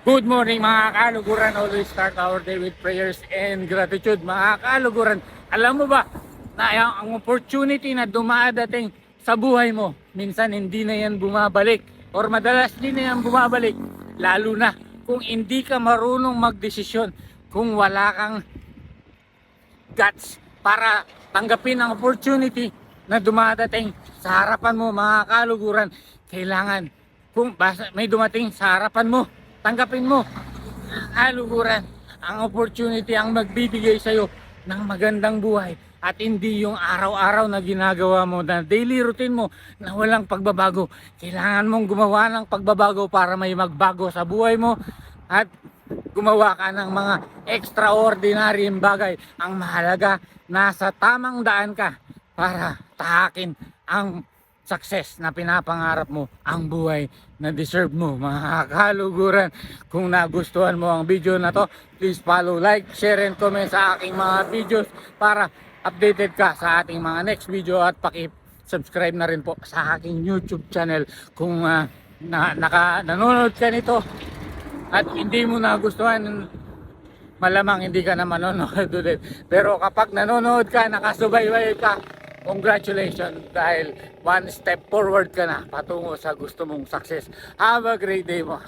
Good morning mga kaluguran. Always start our day with prayers and gratitude mga kaluguran. Alam mo ba na ang opportunity na dumadating sa buhay mo, minsan hindi na yan bumabalik or madalas din na yan bumabalik. Lalo na kung hindi ka marunong magdesisyon, kung wala kang guts para tanggapin ang opportunity na dumadating sa harapan mo mga kaluguran. Kailangan kung may dumating sa harapan mo, tanggapin mo. Kaluguran, ang opportunity ang magbibigay sa'yo ng magandang buhay at hindi yung araw-araw na ginagawa mo na daily routine mo na walang pagbabago. Kailangan mong gumawa ng pagbabago para may magbago sa buhay mo at gumawa ka ng mga extraordinary bagay. Ang mahalaga, nasa tamang daan ka para tahakin ang success na pinapangarap mo, ang buhay na deserve mo mga kaluguran. Kung nagustuhan mo ang video na to, please follow, like, share and comment sa aking mga videos para updated ka sa ating mga next video at paki-subscribe na rin po sa aking YouTube channel. Kung nanonood ka nito at hindi mo nagustuhan, malamang hindi ka na manonood ulit. Pero kapag nanonood ka, nakasubaybay ka, congratulations dahil one step forward ka na patungo sa gusto mong success. Have a great day mo.